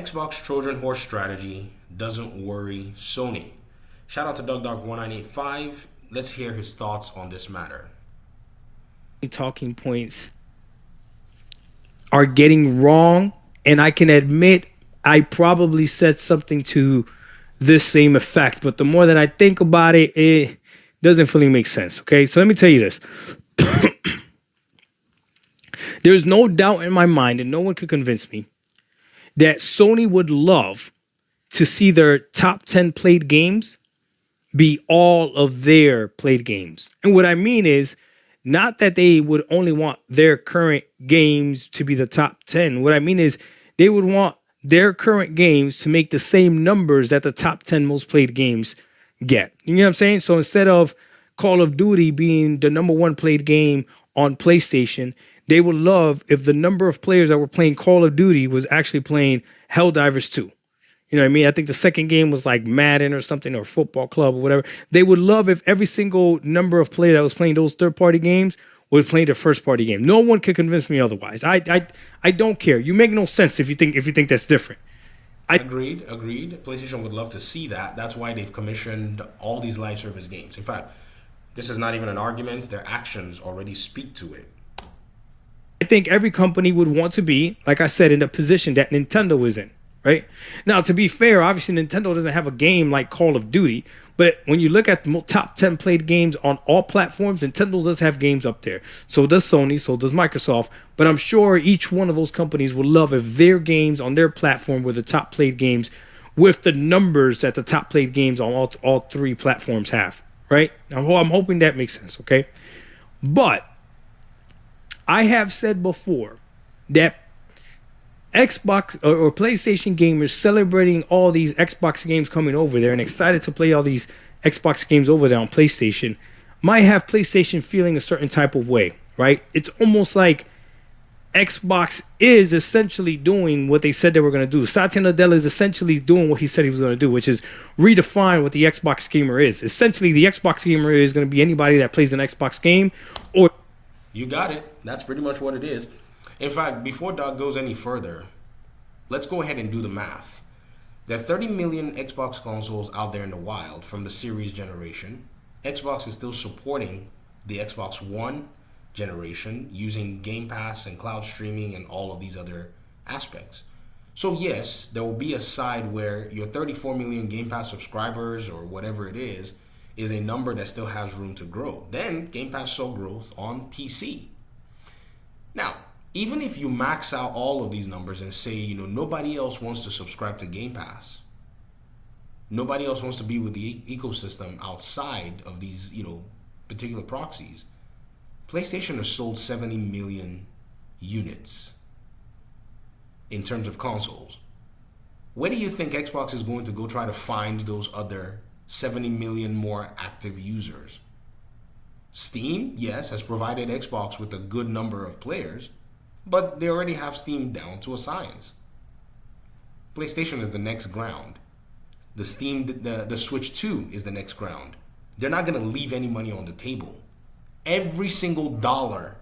Xbox Trojan horse strategy doesn't worry Sony. Shout out to DugDog1985. Let's hear his thoughts on this matter. Talking points are getting wrong, and I can admit I probably said something to this same effect, but the more that I think about it, it doesn't fully make sense. Okay, so let me tell you this. There's no doubt in my mind, and no one could convince me, that Sony would love to see their top 10 played games be all of their played games. And what I mean is not that they would only want their current games to be the top 10. What I mean is they would want their current games to make the same numbers that the top 10 most played games get. You know what I'm saying? So instead of Call of Duty being the number one played game on PlayStation, they would love if the number of players that were playing Call of Duty was actually playing Helldivers 2. You know what I mean? I think the second game was like Madden or something, or Football Club or whatever. They would love if every single number of players that was playing those third-party games was playing their first-party game. No one could convince me otherwise. I don't care. You make no sense if you think that's different. Agreed. PlayStation would love to see that. That's why they've commissioned all these live service games. In fact, this is not even an argument. Their actions already speak to it. I think every company would want to be, like I said, in the position that Nintendo is in. Right now, to be fair, obviously Nintendo doesn't have a game like Call of Duty, but when you look at the top 10 played games on all platforms, Nintendo does have games up there. So does Sony, so does Microsoft. But I'm sure each one of those companies would love if their games on their platform were the top played games with the numbers that the top played games on all three platforms have. Right? I'm hoping that makes sense. Okay, but I have said before that Xbox or PlayStation gamers celebrating all these Xbox games coming over there and excited to play all these Xbox games over there on PlayStation might have PlayStation feeling a certain type of way, right? It's almost like Xbox is essentially doing what they said they were going to do. Satya Nadella is essentially doing what he said he was going to do, which is redefine what the Xbox gamer is. Essentially, the Xbox gamer is going to be anybody that plays an Xbox game or... You got it. That's pretty much what it is. In fact, before Doug goes any further, let's go ahead and do the math. There are 30 million Xbox consoles out there in the wild from the series generation. Xbox is still supporting the Xbox One generation using Game Pass and cloud streaming and all of these other aspects. So yes, there will be a side where your 34 million Game Pass subscribers or whatever it is a number that still has room to grow. Then Game Pass saw growth on PC. Now, even if you max out all of these numbers and say, nobody else wants to subscribe to Game Pass, nobody else wants to be with the ecosystem outside of these, particular proxies, PlayStation has sold 70 million units in terms of consoles. Where do you think Xbox is going to go try to find those other 70 million more active users? Steam, yes, has provided Xbox with a good number of players, but they already have Steam down to a science. PlayStation is the next ground. The Switch 2 is the next ground. They're not going to leave any money on the table. Every single dollar,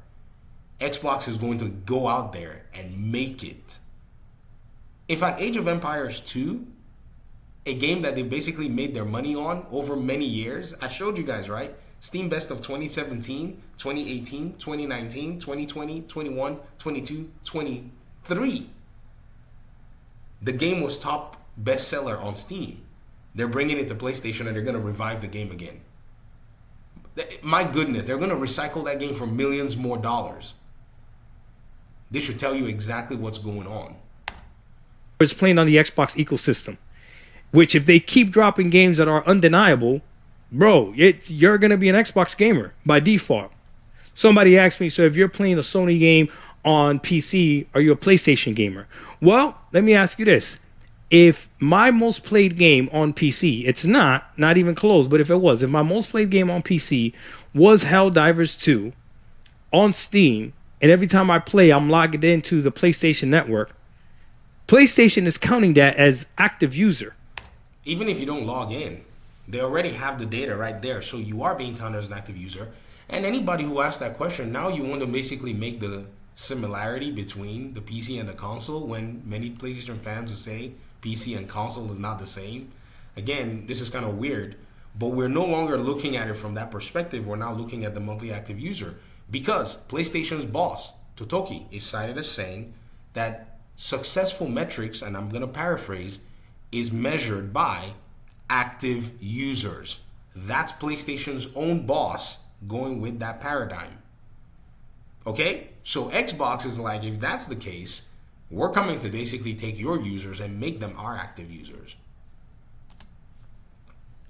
Xbox is going to go out there and make it. In fact, Age of Empires 2, a game that they basically made their money on over many years, I showed you guys, right? Steam Best of 2017, 2018, 2019, 2020, 21, 22, 23. The game was top bestseller on Steam. They're bringing it to PlayStation and they're going to revive the game again. My goodness, they're going to recycle that game for millions more dollars. This should tell you exactly what's going on. It's playing on the Xbox ecosystem, which if they keep dropping games that are undeniable, bro, you're going to be an Xbox gamer by default. Somebody asked me, so if you're playing a Sony game on PC, are you a PlayStation gamer? Well, let me ask you this. If my most played game on PC, it's not even close, but if my most played game on PC was Helldivers 2 on Steam, and every time I play, I'm logged into the PlayStation Network, PlayStation is counting that as active user. Even if you don't log in, they already have the data right there, so you are being counted as an active user. And anybody who asks that question, now you want to basically make the similarity between the PC and the console when many PlayStation fans would say PC and console is not the same. Again, this is kind of weird, but we're no longer looking at it from that perspective. We're now looking at the monthly active user because PlayStation's boss, Totoki, is cited as saying that successful metrics, and I'm going to paraphrase, is measured by active users. That's PlayStation's own boss going with that paradigm. Okay? So Xbox is like, if that's the case, we're coming to basically take your users and make them our active users.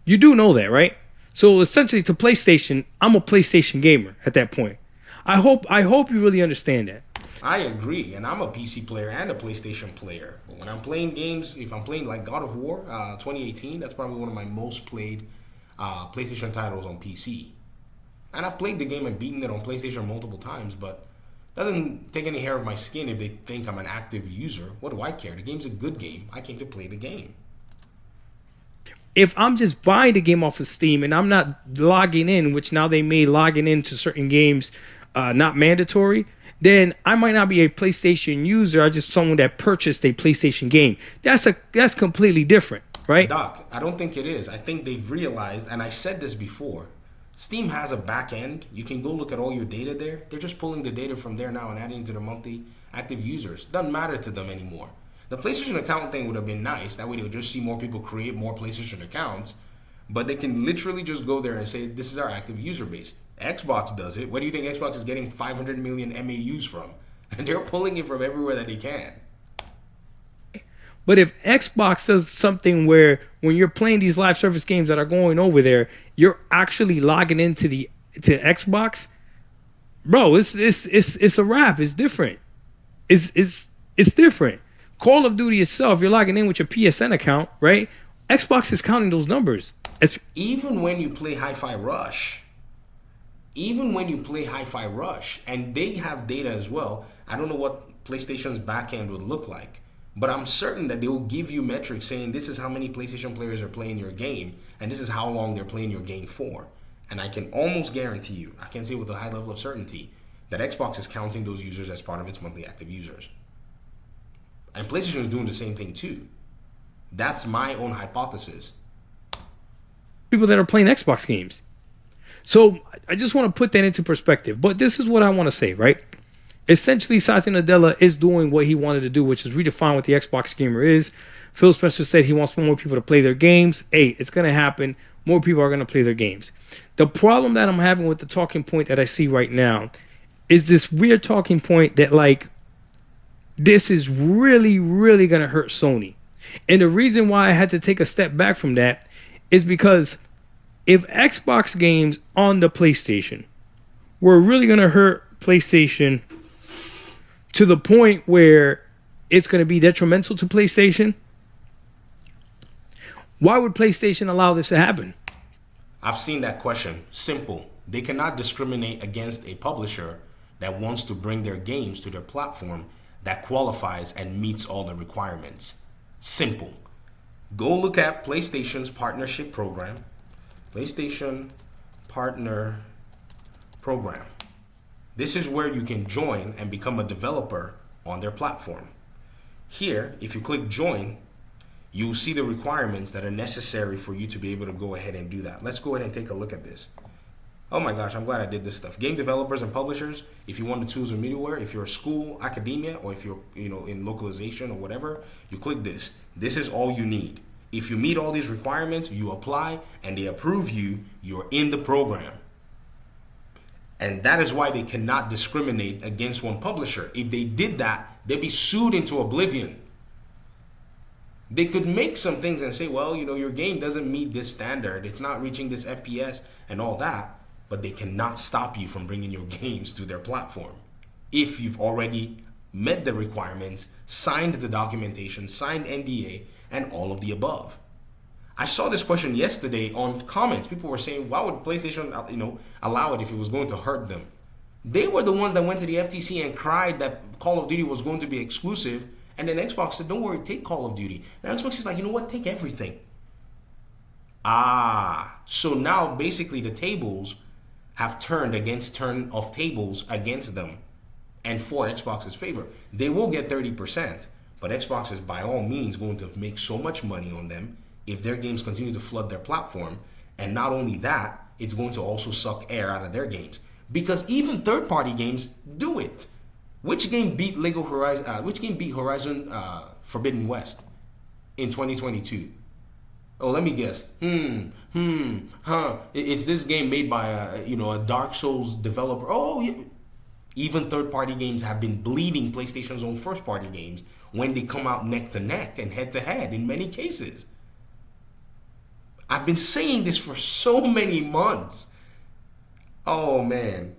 You do know that, right? So essentially to PlayStation, I'm a PlayStation gamer at that point. I hope you really understand that. I agree, and I'm a PC player and a PlayStation player. But when I'm playing games, if I'm playing like God of War 2018, that's probably one of my most played PlayStation titles on PC. And I've played the game and beaten it on PlayStation multiple times, but it doesn't take any hair of my skin if they think I'm an active user. What do I care? The game's a good game. I came to play the game. If I'm just buying the game off of Steam and I'm not logging in, which now they made logging into certain games not mandatory, then I might not be a PlayStation user. I'm just someone that purchased a PlayStation game. That's completely different, right? Doc, I don't think it is. I think they've realized, and I said this before, Steam has a back end. You can go look at all your data there. They're just pulling the data from there now and adding it to the monthly active users. Doesn't matter to them anymore. The PlayStation account thing would have been nice. That way they would just see more people create more PlayStation accounts. But they can literally just go there and say, this is our active user base. Xbox does it. Where do you think Xbox is getting 500 million MAUs from? And they're pulling it from everywhere that they can. But if Xbox does something where when you're playing these live service games that are going over there, you're actually logging into to Xbox, bro, it's a wrap. It's different. It's different. Call of Duty itself, you're logging in with your PSN account, right? Xbox is counting those numbers. Even when you play Hi-Fi Rush, and they have data as well, I don't know what PlayStation's backend would look like, but I'm certain that they will give you metrics saying this is how many PlayStation players are playing your game, and this is how long they're playing your game for. And I can almost guarantee you, I can say with a high level of certainty, that Xbox is counting those users as part of its monthly active users. And PlayStation is doing the same thing too. That's my own hypothesis. People that are playing Xbox games. So I just want to put that into perspective. But this is what I want to say, right? Essentially, Satya Nadella is doing what he wanted to do, which is redefine what the Xbox gamer is. Phil Spencer said he wants more people to play their games. Hey, it's going to happen. More people are going to play their games. The problem that I'm having with the talking point that I see right now is this weird talking point that, like, this is really, really going to hurt Sony. And the reason why I had to take a step back from that is because if Xbox games on the PlayStation were really going to hurt PlayStation to the point where it's going to be detrimental to PlayStation, why would PlayStation allow this to happen? I've seen that question. Simple. They cannot discriminate against a publisher that wants to bring their games to their platform that qualifies and meets all the requirements. Simple. Go look at PlayStation's partnership program. PlayStation Partner Program. This is where you can join and become a developer on their platform. Here, if you click join, you'll see the requirements that are necessary for you to be able to go ahead and do that. Let's go ahead and take a look at this. Oh my gosh, I'm glad I did this stuff. Game developers and publishers, if you want the tools or middleware, if you're a school, academia, or if you're in localization or whatever, you click this. This is all you need. If you meet all these requirements, you apply and they approve you, you're in the program. And that is why they cannot discriminate against one publisher. If they did that, they'd be sued into oblivion. They could make some things and say, well, your game doesn't meet this standard. It's not reaching this FPS and all that. But they cannot stop you from bringing your games to their platform if you've already met the requirements, signed the documentation, signed NDA, and all of the above. I saw this question yesterday on comments. People were saying, why would PlayStation allow it if it was going to hurt them? They were the ones that went to the FTC and cried that Call of Duty was going to be exclusive, and then Xbox said, don't worry, take Call of Duty. Now Xbox is like, you know what, take everything. So now basically the tables have turned of tables against them. and for Xbox's favor. They will get 30%, but Xbox is by all means going to make so much money on them if their games continue to flood their platform. And not only that, it's going to also suck air out of their games. Because even third-party games do it. Which game beat Horizon Forbidden West in 2022? Oh, let me guess. It's this game made by a Dark Souls developer. Oh, yeah. Even third-party games have been bleeding PlayStation's own first-party games when they come out neck to neck and head to head in many cases. I've been saying this for so many months. Oh, man.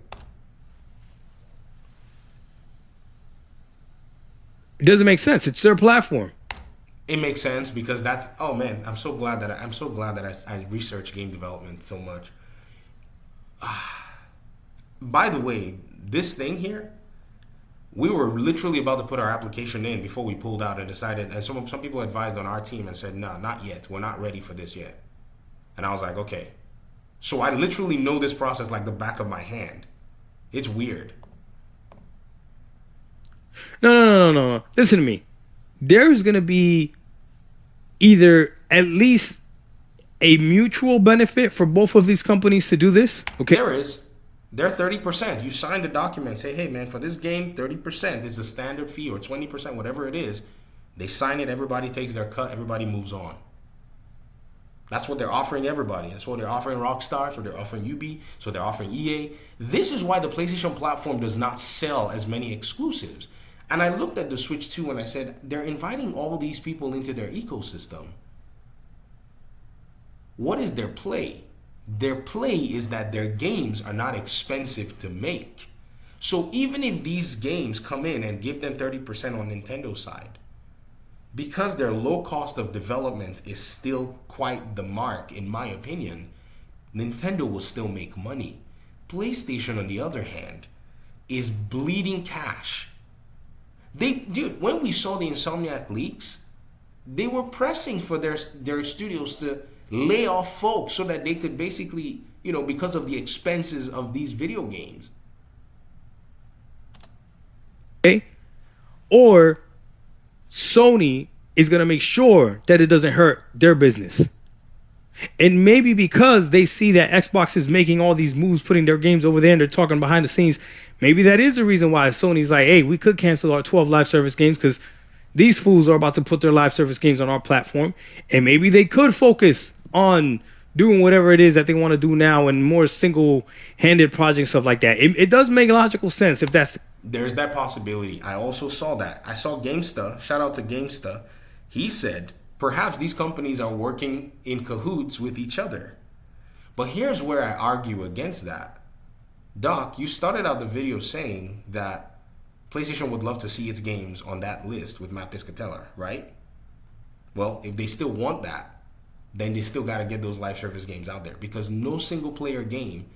It doesn't make sense. It's their platform. It makes sense because that's. Oh man, I'm so glad that I research game development so much. By the way, this thing here, we were literally about to put our application in before we pulled out and decided. And some people advised on our team and said, "No, not yet. We're not ready for this yet." And I was like, "Okay." So I literally know this process like the back of my hand. It's weird. No. Listen to me. There's going to be either at least a mutual benefit for both of these companies to do this. Okay. There is. They're 30%. You sign the document, say, hey, man, for this game, 30% is the standard fee or 20%, whatever it is. They sign it. Everybody takes their cut. Everybody moves on. That's what they're offering everybody. That's what they're offering Rockstar. That's what they're offering UB. So they're offering EA. This is why the PlayStation platform does not sell as many exclusives. And I looked at the Switch 2 and I said, they're inviting all these people into their ecosystem. What is their play? Their play is that their games are not expensive to make. So even if these games come in and give them 30% on Nintendo's side, because their low cost of development is still quite the mark, in my opinion, Nintendo will still make money. PlayStation, on the other hand, is bleeding cash. When we saw the Insomniac leaks, they were pressing for their studios to lay off folks so that they could basically, because of the expenses of these video games. Okay. Or Sony is going to make sure that it doesn't hurt their business. And maybe because they see that Xbox is making all these moves, putting their games over there and they're talking behind the scenes, maybe that is the reason why Sony's like, hey, we could cancel our 12 live service games because these fools are about to put their live service games on our platform. And maybe they could focus on doing whatever it is that they want to do now and more single-handed projects, stuff like that. It does make logical sense if that's... There's that possibility. I also saw that. I saw GameStar. Shout out to GameStar. He said, perhaps these companies are working in cahoots with each other. But here's where I argue against that. Doc, you started out the video saying that PlayStation would love to see its games on that list with Matt Piscatella, right? Well, if they still want that, then they still got to get those live service games out there because no single player game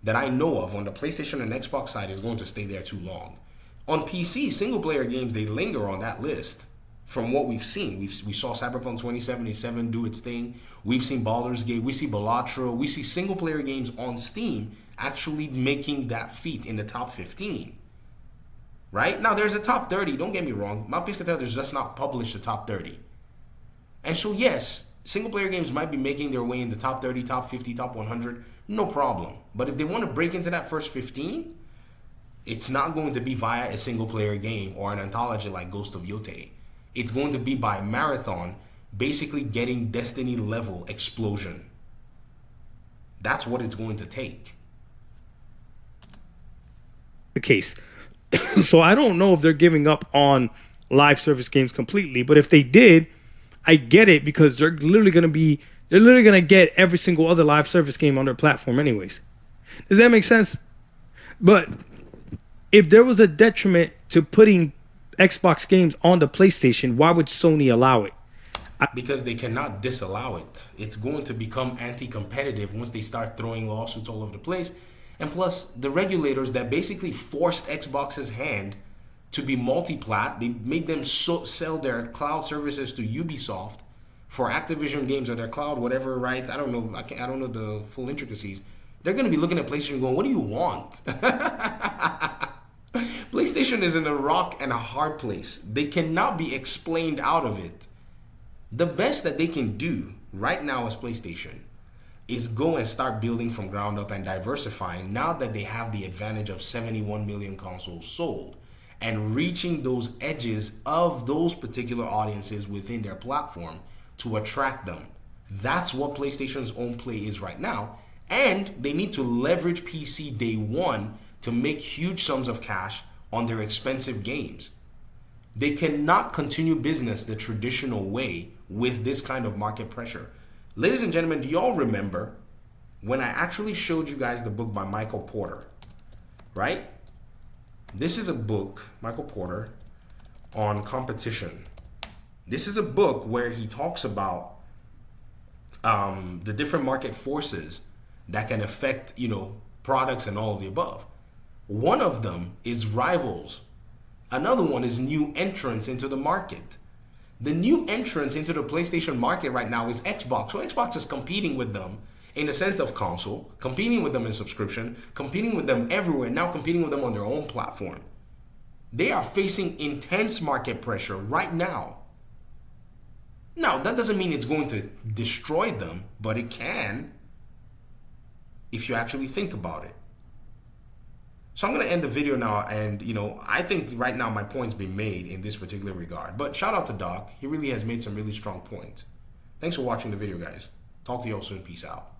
that I know of on the PlayStation and Xbox side is going to stay there too long. On PC, single player games, they linger on that list. From what we've seen, we saw Cyberpunk 2077 do its thing. We've seen Baldur's Gate. We see Balatro. We see single-player games on Steam actually making that feat in the top 15. Right? Now, there's a top 30. Don't get me wrong. Mount Piscatella does just not publish the top 30. And so, yes, single-player games might be making their way in the top 30, top 50, top 100. No problem. But if they want to break into that first 15, it's not going to be via a single-player game or an anthology like Ghost of Yotei. It's going to be by marathon, basically getting Destiny level explosion. That's what it's going to take. The case. So I don't know if they're giving up on live service games completely, but if they did, I get it because they're literally going to get every single other live service game on their platform anyways. Does that make sense? But if there was a detriment to putting Xbox games on the PlayStation, why would Sony allow it? Because they cannot disallow it. It's going to become anti-competitive once they start throwing lawsuits all over the place. And plus, the regulators that basically forced Xbox's hand to be multi-plat, they made them sell their cloud services to Ubisoft for Activision games or their cloud, whatever rights. I don't know. I don't know the full intricacies. They're going to be looking at PlayStation going, what do you want? PlayStation PlayStation is in a rock and a hard place. They cannot be explained out of it. The best that they can do right now as PlayStation is go and start building from ground up and diversifying now that they have the advantage of 71 million consoles sold and reaching those edges of those particular audiences within their platform to attract them. That's what PlayStation's own play is right now. And they need to leverage PC day one to make huge sums of cash on their expensive games. They cannot continue business the traditional way with this kind of market pressure. Ladies and gentlemen, do y'all remember when I actually showed you guys the book by Michael Porter, right? This is a book, Michael Porter, on competition. This is a book where he talks about the different market forces that can affect, products and all of the above. One of them is rivals. Another one is new entrants into the market. The new entrant into the PlayStation market right now is Xbox. So Xbox is competing with them in the sense of console, competing with them in subscription, competing with them everywhere, now competing with them on their own platform. They are facing intense market pressure right now. Now, that doesn't mean it's going to destroy them, but it can if you actually think about it. So I'm going to end the video now, and I think right now my point's been made in this particular regard. But shout out to Doc. He really has made some really strong points. Thanks for watching the video, guys. Talk to you all soon. Peace out.